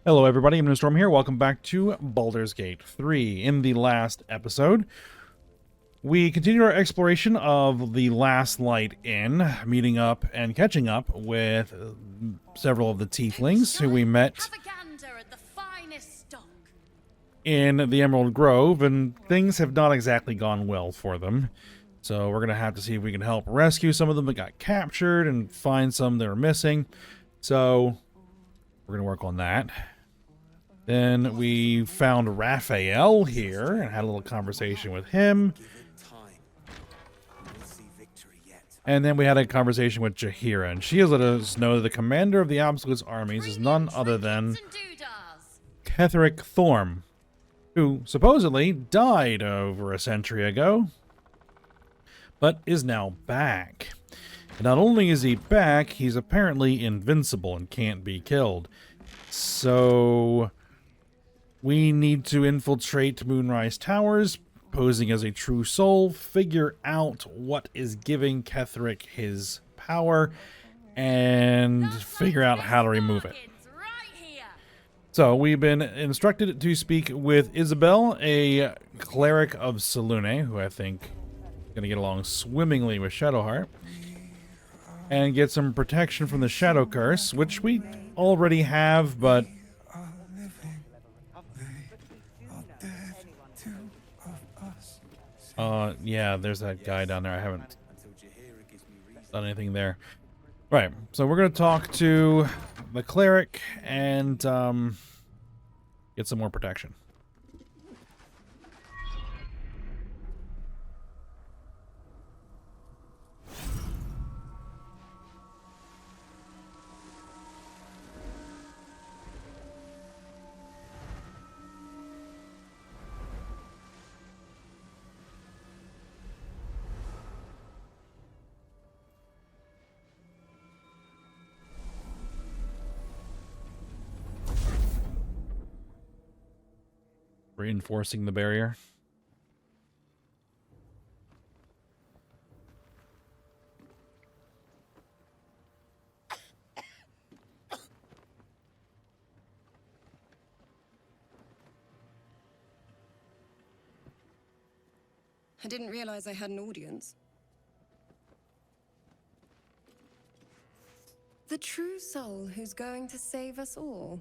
Hello everybody, I'm Storm here. Welcome back to Baldur's Gate 3. In the last episode, we continued our exploration of the Last Light Inn, meeting up and catching up with several of the tieflings who we met in the Emerald Grove, and things have not exactly gone well for them. So we're going to have to see if we can help rescue some of them that got captured and find some that are missing. So we're going to work on that. Then we found Raphael here and had a little conversation with him. And then we had a conversation with Jaheira, and she has let us know that the commander of the Absolute's armies is none other than Ketheric Thorm, who supposedly died over a century ago, but is now back. And not only is he back, he's apparently invincible and can't be killed. So we need to infiltrate Moonrise Towers, posing as a true soul, figure out what is giving Ketheric his power, and figure out how to remove it. So we've been instructed to speak with Isobel, a cleric of Selûne, who I think is going to get along swimmingly with Shadowheart, and get some protection from the Shadow Curse, which we already have, but yeah, there's that guy down there. I haven't done anything there. Right, so we're going to talk to the cleric and get some more protection. Reinforcing the barrier. I didn't realize I had an audience. The true soul who's going to save us all.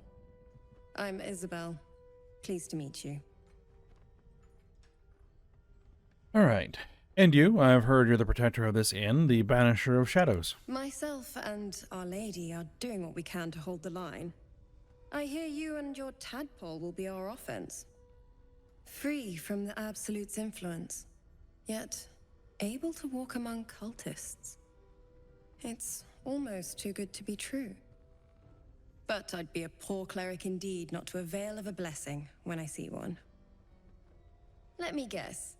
I'm Isobel. Pleased to meet you. All right. And you, I've heard you're the protector of this inn, the Banisher of Shadows. Myself and Our Lady are doing what we can to hold the line. I hear you and your tadpole will be our offense. Free from the Absolute's influence, yet able to walk among cultists. It's almost too good to be true. But I'd be a poor cleric indeed not to avail of a blessing when I see one. Let me guess.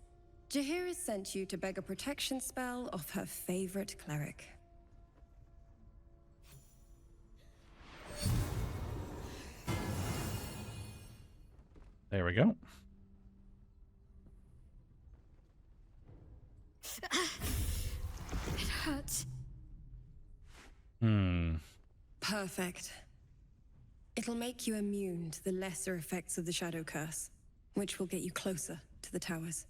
Jaheira sent you to beg a protection spell off her favorite cleric. There we go. It hurts. Perfect. It'll make you immune to the lesser effects of the Shadow Curse, which will get you closer to the towers.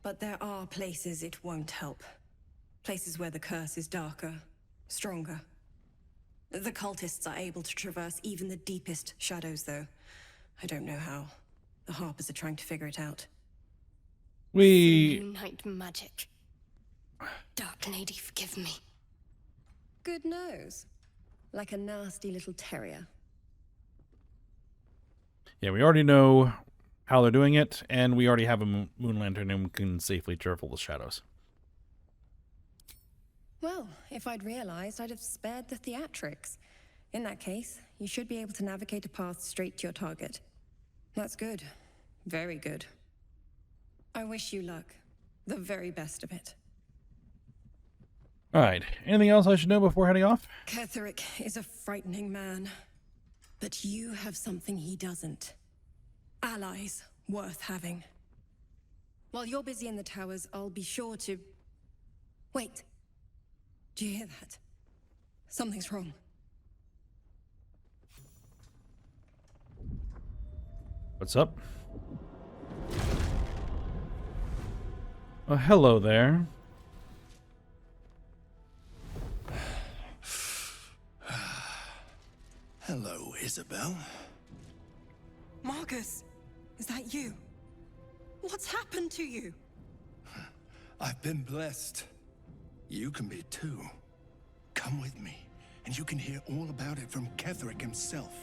But there are places it won't help. Places where the curse is darker, stronger. The cultists are able to traverse even the deepest shadows, though. I don't know how. The Harpers are trying to figure it out. Night magic. Dark Lady, forgive me. Good nose. Like a nasty little terrier. Yeah, we already know how they're doing it, and we already have a moon lantern and we can safely travel the shadows. Well, if I'd realized, I'd have spared the theatrics. In that case, you should be able to navigate a path straight to your target. That's good. Very good. I wish you luck. The very best of it. Alright, anything else I should know before heading off? Ketheric is a frightening man. But you have something he doesn't. Allies worth having. While you're busy in the towers, I'll be sure to... Wait. Do you hear that? Something's wrong. What's up? Oh, hello there. Hello, Isobel. Marcus, is that you? What's happened to you? I've been blessed. You can be too. Come with me, and you can hear all about it from Ketherick himself.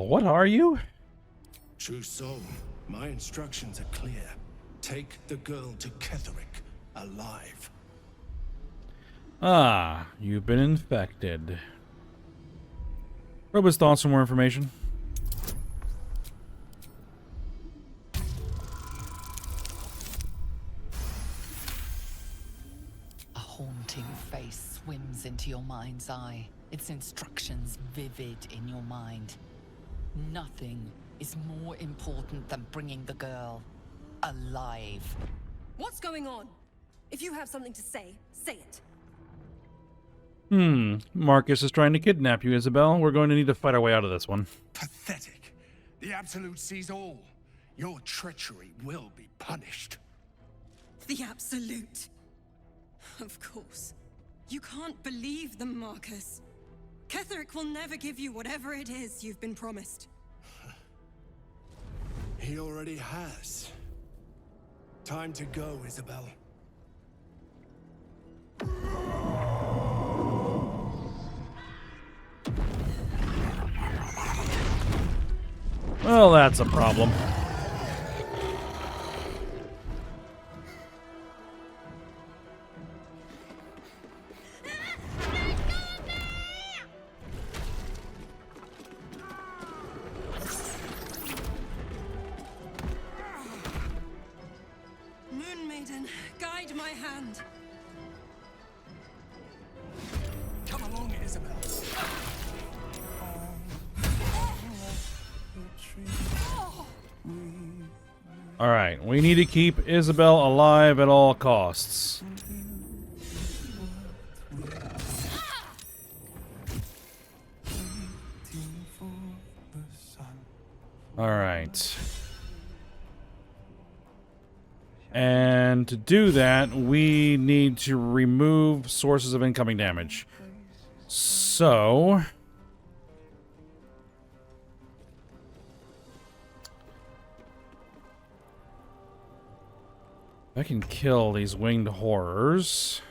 What are you? True soul, my instructions are clear. Take the girl to Ketherick, alive. Ah, you've been infected. Robo's thoughts for more information. A haunting face swims into your mind's eye, its instructions vivid in your mind. Nothing is more important than bringing the girl alive. What's going on? If you have something to say, say it. Marcus is trying to kidnap you, Isobel. We're going to need to fight our way out of this one. Pathetic. The Absolute sees all. Your treachery will be punished. The Absolute. Of course. You can't believe them, Marcus. Ketherick will never give you whatever it is you've been promised. He already has. Time to go, Isobel. Well, that's a problem. Moon Maiden, guide my hand. Come along, Isobel. Alright, we need to keep Isobel alive at all costs. Alright. And to do that, we need to remove sources of incoming damage. So... I can kill these winged horrors.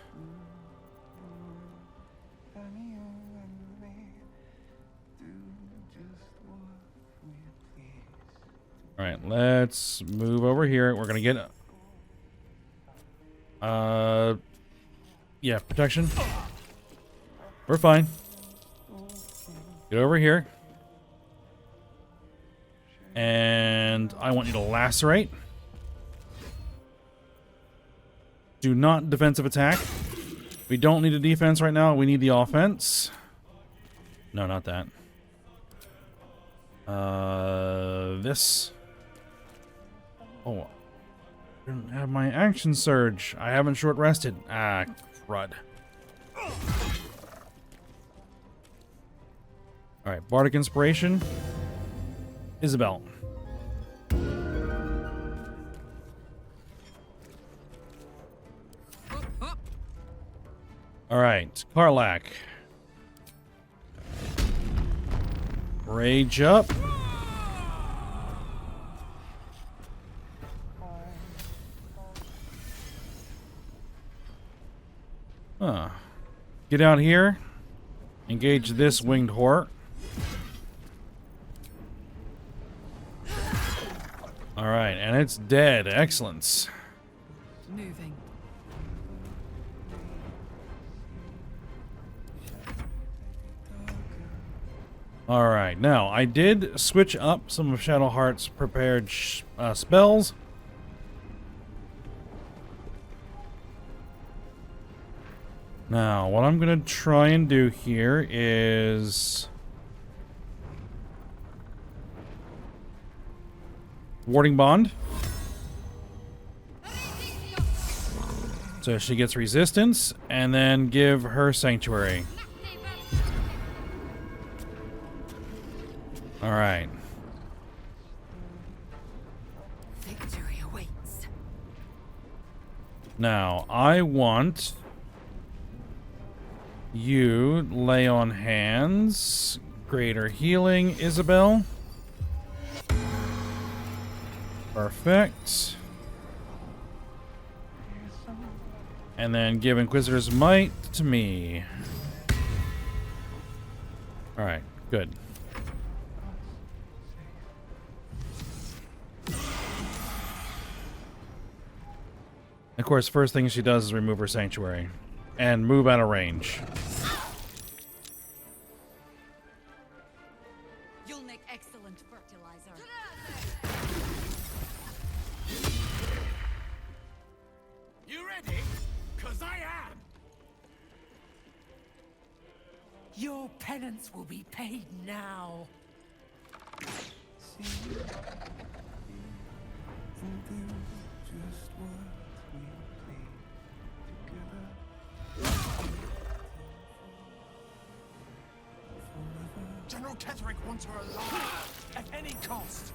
Alright, let's move over here. We're gonna get... yeah, protection. We're fine. Get over here. And I want you to lacerate. Do not defensive attack. We don't need a defense right now. We need the offense. No, not that. This. Oh. I didn't have my action surge. I haven't short rested. Ah, crud. Alright, Bardic Inspiration. Isobel. Alright, Karlak. Rage up. Huh. Get out here. Engage this winged horror. Alright, and it's dead. Excellent. Moving. Alright, now, I did switch up some of Shadowheart's prepared spells. Now, what I'm going to try and do here is... Warding Bond. So she gets resistance, and then give her Sanctuary. All right. Victory awaits. Now, I want you lay on hands. Greater healing, Isobel. Perfect. And then give Inquisitor's Might to me. Alright, good. Of course, first thing she does is remove her sanctuary. And move out of range. You'll make excellent fertilizer. You ready? 'Cause I am. Your penance will be paid now. General Ketherick wants her alive at any cost.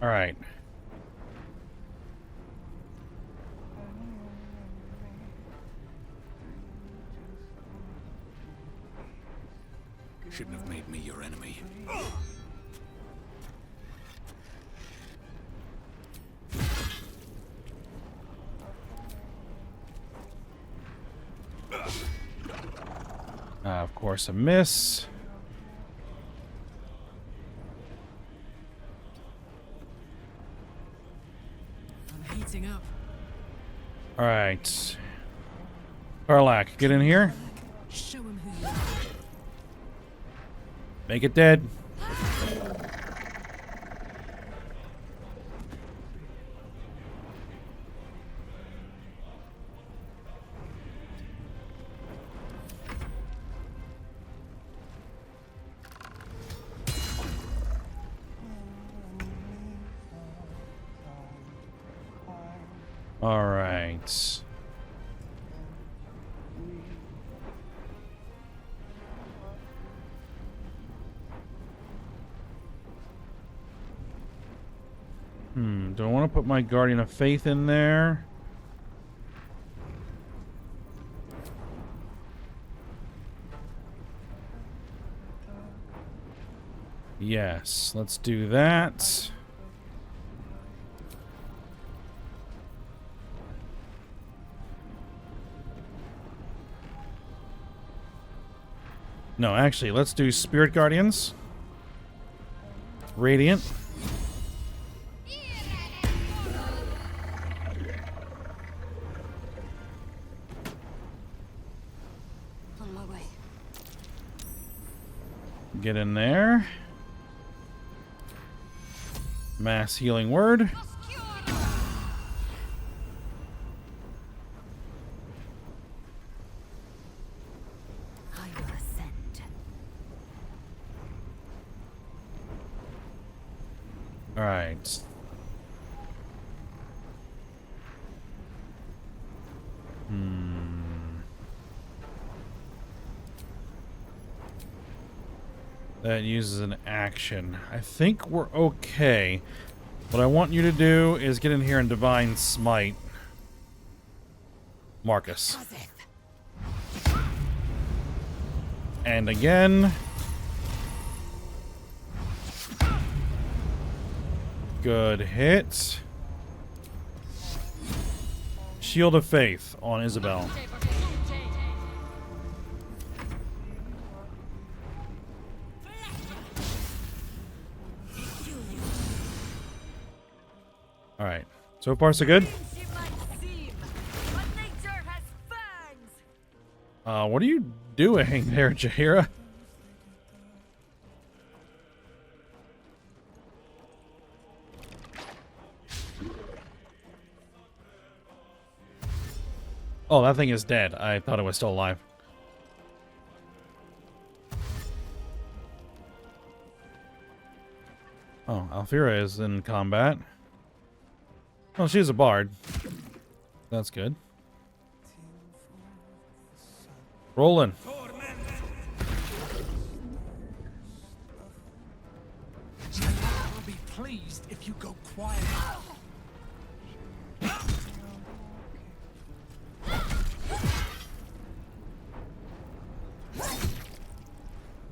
All right. Shouldn't have made me your enemy. Of course, a miss. I'm heating up. All right. Karlak, get in here. Show him who you are. Make it dead. All right. Do I want to put my Guardian of Faith in there? Yes, let's do that. No, actually, let's do Spirit Guardians. Radiant. On my way. Get in there. Mass Healing Word. I will ascend. All right. That uses an action. I think we're okay. What I want you to do is get in here and Divine Smite Marcus. And again. Good hit. Shield of Faith on Isobel. All right. So far, so good. What are you doing there, Jaheira? Oh, that thing is dead. I thought it was still alive. Oh, Alfira is in combat. Oh, she's a bard. That's good. Rolling. I'll be pleased if you go quiet.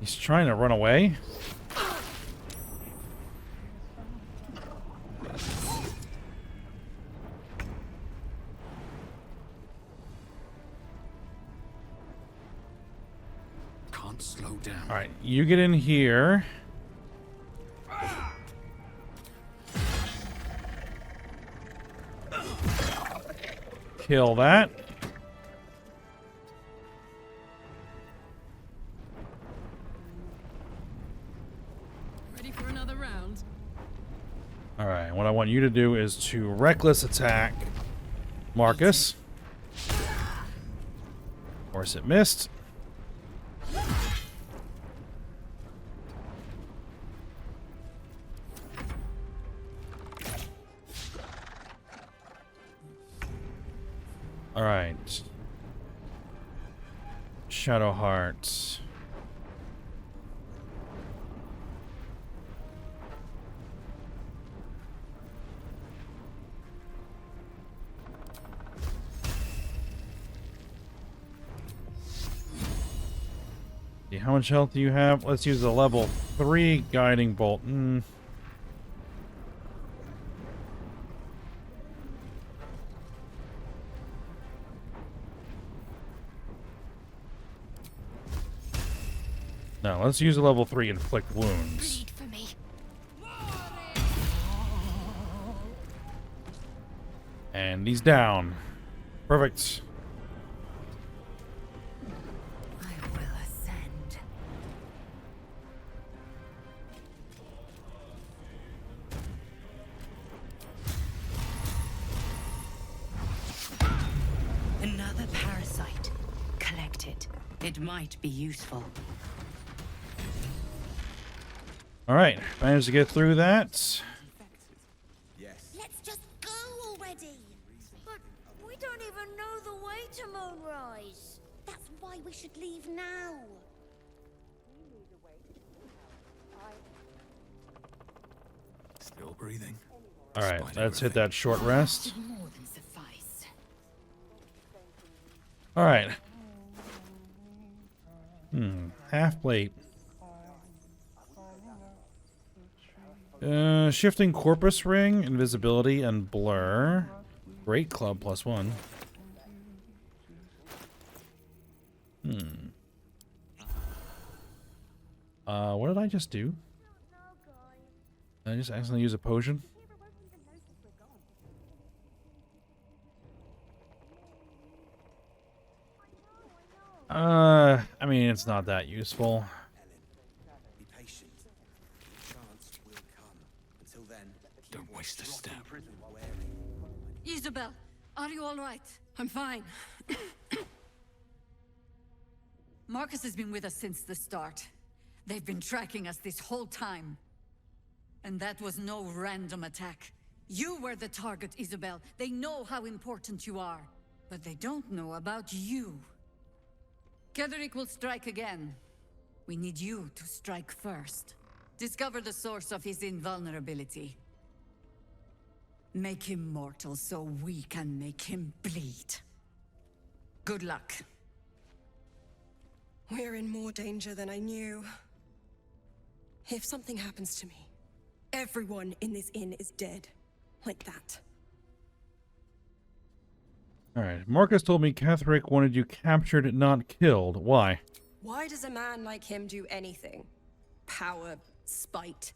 He's trying to run away. Can't slow down. All right, you get in here. Kill that. Ready for another round? All right, what I want you to do is to reckless attack Marcus. Of course, it missed. All right. Shadow Heart. See, how much health do you have? Let's use a level 3 guiding bolt. No, let's use a level 3 inflict wounds. Bleed for me. And he's down. Perfect. I will ascend. Another parasite. Collect it. It might be useful. All right, managed to get through that. Let's just go already. But we don't even know the way to Moonrise. That's why we should leave now. Still breathing. All right, let's hit that short rest. More than suffice. All right. Half plate. Shifting corpus ring, invisibility, and blur. Great club +1. What did I just do? Did I just accidentally use a potion? I mean, it's not that useful. Be patient. Chance will come. Until then, Don't waste a step. Isobel, are you all right? I'm fine. Marcus has been with us since the start. They've been tracking us this whole time. And that was no random attack. You were the target, Isobel. They know how important you are. But they don't know about you. Ketheric will strike again. We need you to strike first. Discover the source of his invulnerability. Make him mortal so we can make him bleed. Good luck. We're in more danger than I knew. If something happens to me, everyone in this inn is dead. Like that. Alright, Marcus told me Ketheric wanted you captured, not killed. Why? Why does a man like him do anything? Power, spite,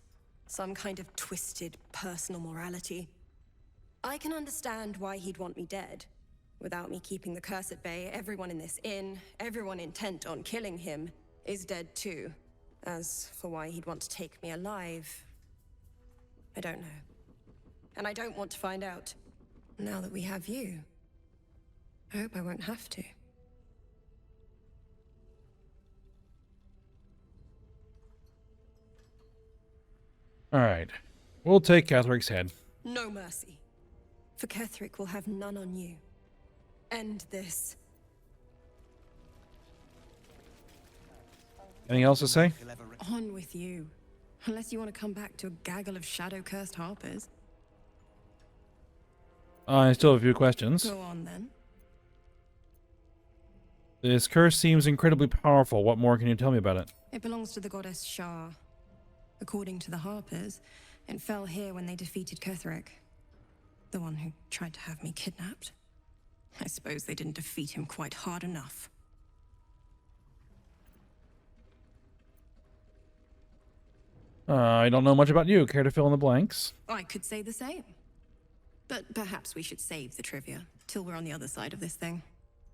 some kind of twisted personal morality. I can understand why he'd want me dead. Without me keeping the curse at bay, everyone in this inn, everyone intent on killing him, is dead too. As for why he'd want to take me alive, I don't know. And I don't want to find out. Now that we have you, I hope I won't have to. Alright. We'll take Ketheric's head. No mercy. For Ketheric will have none on you. End this. Anything else to say? On with you. Unless you want to come back to a gaggle of shadow-cursed harpers. I still have a few questions. Go on, then. This curse seems incredibly powerful. What more can you tell me about it? It belongs to the goddess Shar. According to the harpers, it fell here when they defeated Ketheric. The one who tried to have me kidnapped. I suppose they didn't defeat him quite hard enough. I don't know much about you. Care to fill in the blanks? I could say the same. But perhaps we should save the trivia till we're on the other side of this thing.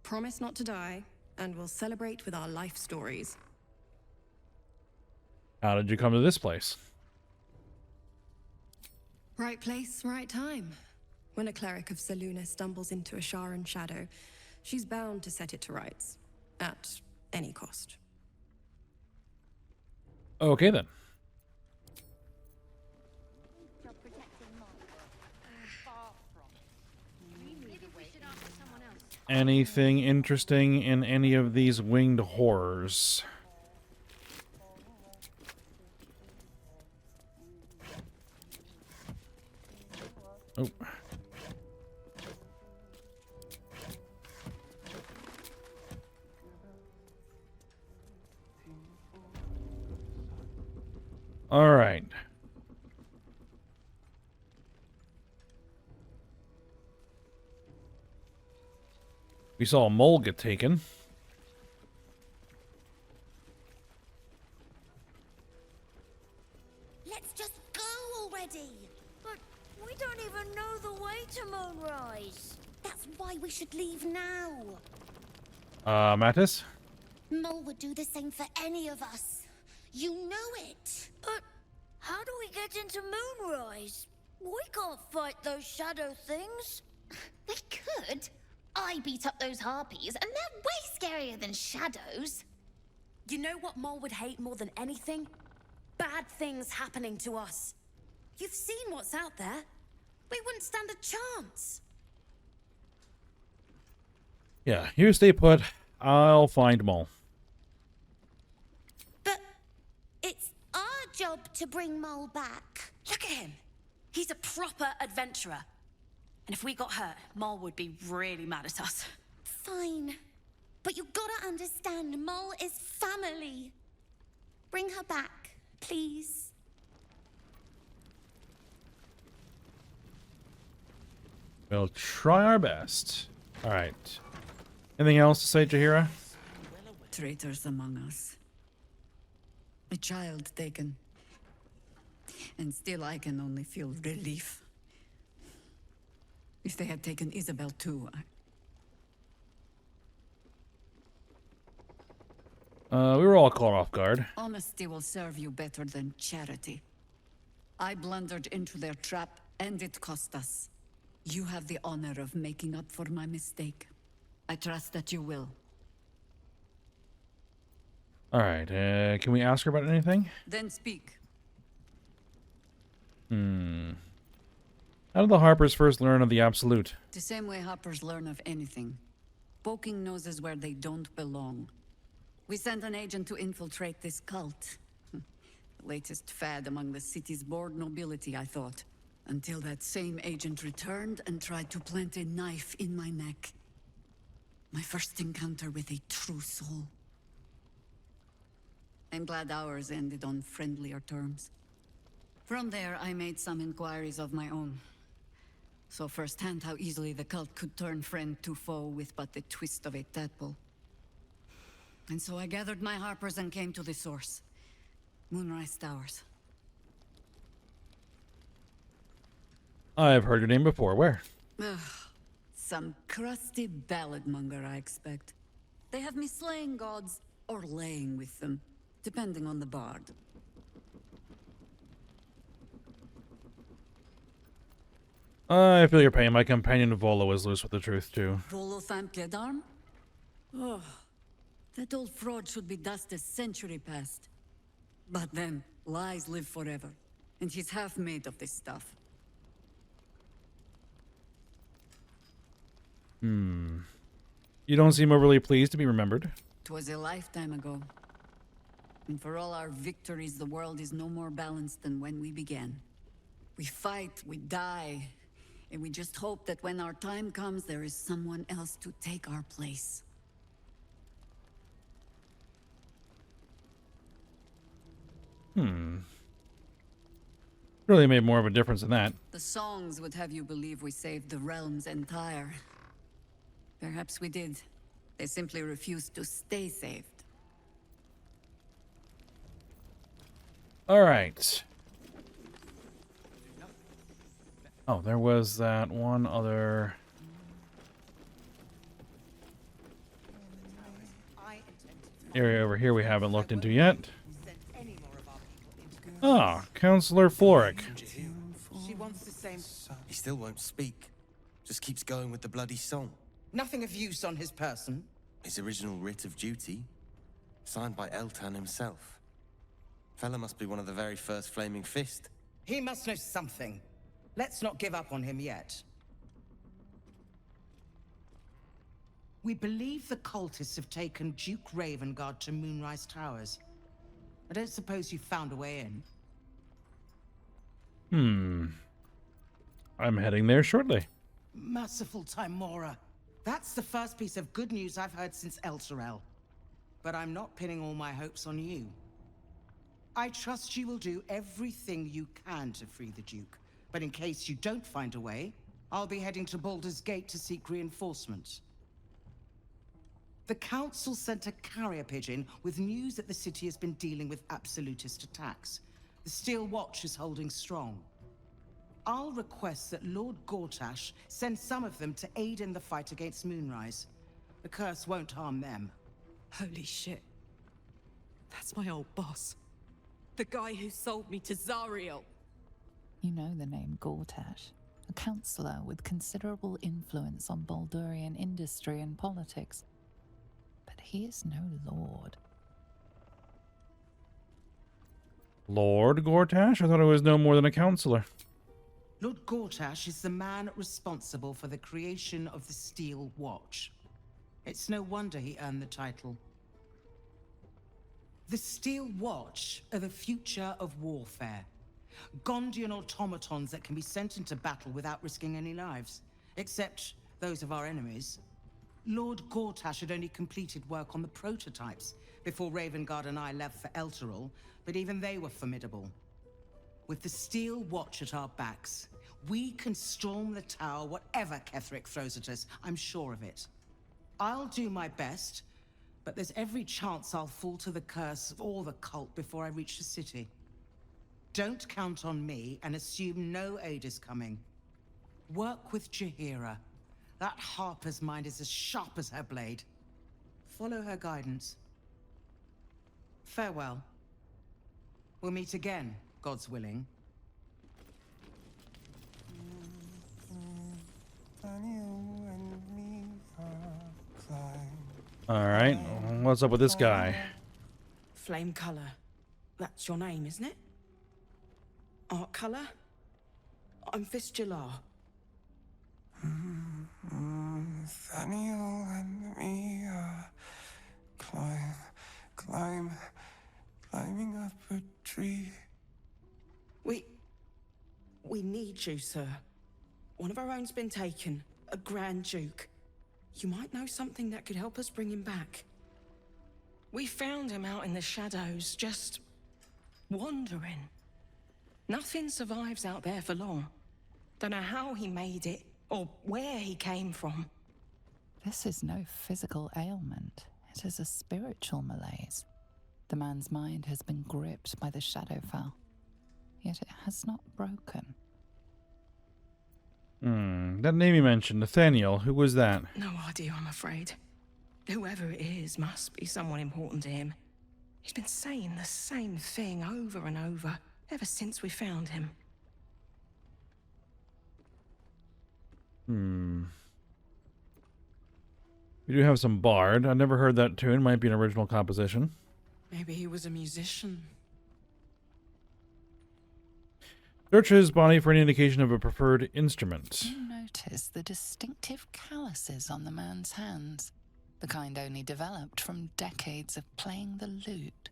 Promise not to die, and we'll celebrate with our life stories. How did you come to this place? Right place, right time. When a cleric of Selûne stumbles into a Sharan shadow, she's bound to set it to rights. At any cost. Okay, then. Anything interesting in any of these winged horrors? Oh. All right. We saw a mole get taken. Let's just go already. But we don't even know the way to Moonrise. That's why we should leave now. Mattis? Mole would do the same for any of us. You know it. But how do we get into Moonrise? We can't fight those shadow things. We could. I beat up those harpies, and they're way scarier than shadows. You know what Mole would hate more than anything? Bad things happening to us. You've seen what's out there. We wouldn't stand a chance. Yeah, you stay put. I'll find Mole. But it's our job to bring Mole back. Look at him. He's a proper adventurer. And if we got hurt, Mole would be really mad at us. Fine. But you gotta understand, Mole is family. Bring her back, please. We'll try our best. All right. Anything else to say, Jaheira? Traitors among us. A child taken. And still I can only feel relief. If they had taken Isobel too, We were all caught off guard. honesty will serve you better than charity. I blundered into their trap, and it cost us. You have the honor of making up for my mistake. I trust that you will. All right. Can we ask her about anything? Then speak. How did the Harpers first learn of the Absolute? The same way hoppers learn of anything. Poking noses where they don't belong. We sent an agent to infiltrate this cult. The latest fad among the city's bored nobility, I thought. Until that same agent returned and tried to plant a knife in my neck. My first encounter with a true soul. I'm glad ours ended on friendlier terms. From there, I made some inquiries of my own. Saw firsthand how easily the cult could turn friend to foe with but the twist of a tadpole. And so I gathered my harpers and came to the source. Moonrise Towers. I've heard your name before. Where? Ugh, some crusty ballad monger, I expect. They have me slaying gods or laying with them, depending on the bard. I feel your pain. My companion Volo is loose with the truth, too. Volo Thamkedarm? Oh, that old fraud should be dust a century past. But then, lies live forever. and he's half made of this stuff. You don't seem overly pleased to be remembered. 'Twas a lifetime ago. And for all our victories, the world is no more balanced than when we began. We fight, we die, and we just hope that when our time comes, there is someone else to take our place. Really made more of a difference than that. The songs would have you believe we saved the realm's entire. Perhaps we did. They simply refused to stay saved. All right. Oh, there was that one other... area over here we haven't looked into yet. Ah, Counselor Floric. She wants the same. He still won't speak. Just keeps going with the bloody song. Nothing of use on his person. His original writ of duty, signed by Eltan himself. Fella must be one of the very first Flaming Fist. He must know something. Let's not give up on him yet. We believe the cultists have taken Duke Ravengard to Moonrise Towers. I don't suppose you found a way in. I'm heading there shortly. Merciful Timora. That's the first piece of good news I've heard since Elturel. But I'm not pinning all my hopes on you. I trust you will do everything you can to free the Duke. But in case you don't find a way, I'll be heading to Baldur's Gate to seek reinforcements. The Council sent a carrier pigeon with news that the city has been dealing with absolutist attacks. The Steel Watch is holding strong. I'll request that Lord Gortash send some of them to aid in the fight against Moonrise. The curse won't harm them. Holy shit. That's my old boss. The guy who sold me to Zariel. You know the name Gortash, a counselor with considerable influence on Baldurian industry and politics. But he is no lord. Lord Gortash? I thought it was no more than a counselor. Lord Gortash is the man responsible for the creation of the Steel Watch. It's no wonder he earned the title. The Steel Watch are the future of warfare. Gondian automatons that can be sent into battle without risking any lives, except those of our enemies. Lord Gortash had only completed work on the prototypes before Ravengard and I left for Elturel, but even they were formidable. With the Steel Watch at our backs, we can storm the tower whatever Ketheric throws at us, I'm sure of it. I'll do my best, but there's every chance I'll fall to the curse or the cult before I reach the city. Don't count on me and assume no aid is coming. Work with Jaheira. That Harper's mind is as sharp as her blade. Follow her guidance. Farewell. We'll meet again, God's willing. Alright, what's up with this guy? Flame color. That's your name, isn't it? Art color? I'm Fistula. Nathaniel and me climbing up a tree. We need you, sir. One of our own's been taken, a Grand Duke. You might know something that could help us bring him back. We found him out in the shadows, just wandering. Nothing survives out there for long. Don't know how he made it, or where he came from. This is no physical ailment. It is a spiritual malaise. The man's mind has been gripped by the Shadowfell, yet it has not broken. That name you mentioned, Nathaniel, who was that? No idea, I'm afraid. Whoever it is must be someone important to him. He's been saying the same thing over and over, ever since we found him. We do have some Bard. I've never heard that tune. Might be an original composition. Maybe he was a musician. Search his body for any indication of a preferred instrument. You notice the distinctive calluses on the man's hands, the kind only developed from decades of playing the lute.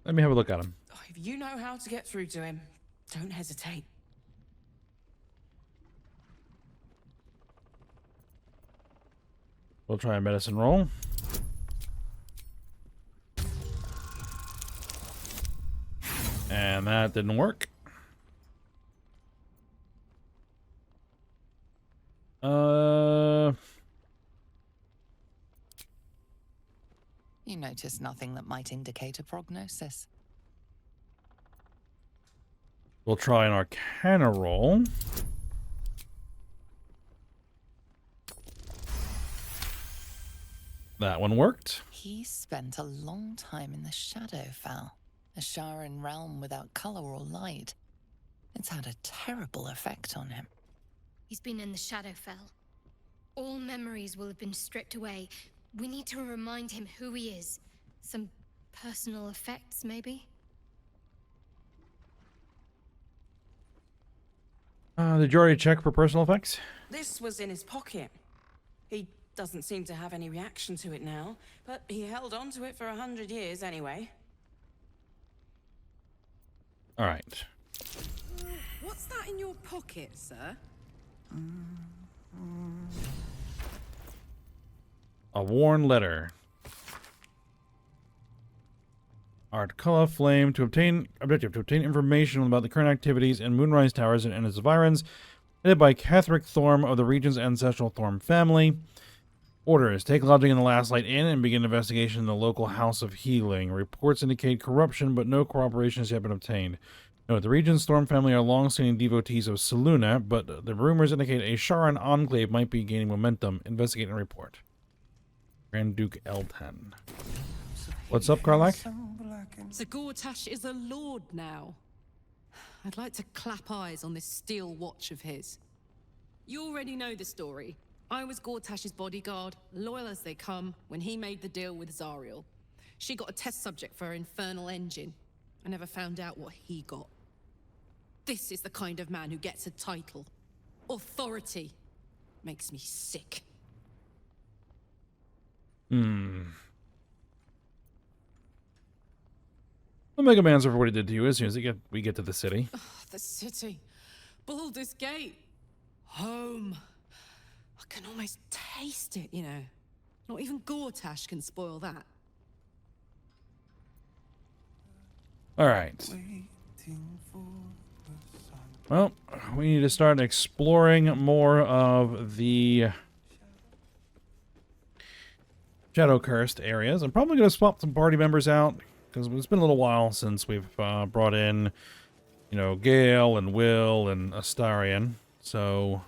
Let me have a look at him. Oh, if you know how to get through to him, don't hesitate. We'll try a medicine roll. And that didn't work. You notice nothing that might indicate a prognosis. We'll try an Arcana roll. That one worked. He spent a long time in the Shadowfell, a Sharan realm without color or light. It's had a terrible effect on him. He's been in the Shadowfell. All memories will have been stripped away. We need to remind him who he is. Some personal effects, maybe? Did you already check for personal effects? This was in his pocket. He doesn't seem to have any reaction to it now, but he held on to it for 100 years anyway. All right. What's that in your pocket, sir? A worn letter. Art color flame to obtain information about the current activities in Moonrise Towers and its environs, headed by Catherick Thorm of the region's ancestral Thorm family. Orders: take lodging in the Last Light Inn and begin investigation in the local House of Healing. Reports indicate corruption, but no cooperation has yet been obtained. Note, the region's Thorm family are long-standing devotees of Selûne, but the rumors indicate a Sharan enclave might be gaining momentum. Investigate and report. Grand Duke Eltan. What's up, Karlach? Sir Gortash is a lord now. I'd like to clap eyes on this steel watch of his. You already know the story. I was Gortash's bodyguard, loyal as they come, when he made the deal with Zariel. She got a test subject for her infernal engine. I never found out what he got. This is the kind of man who gets a title. Authority. Makes me sick. We'll make amends for what he did to you as soon as we get to the city. Oh, the city. Baldur's Gate. Home. I can almost taste it, you know. Not even Gortash can spoil that. All right. Well, we need to start exploring more of the Shadow-cursed areas. I'm probably going to swap some party members out, because it's been a little while since we've brought in, you know, Gale and Will and Astarion. So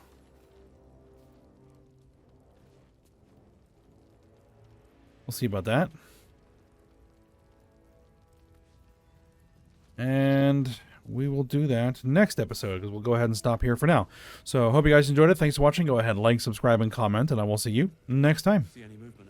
we'll see about that. And we will do that next episode, because we'll go ahead and stop here for now. So hope you guys enjoyed it. Thanks for watching. Go ahead, like, subscribe, and comment, and I will see you next time. See any movement?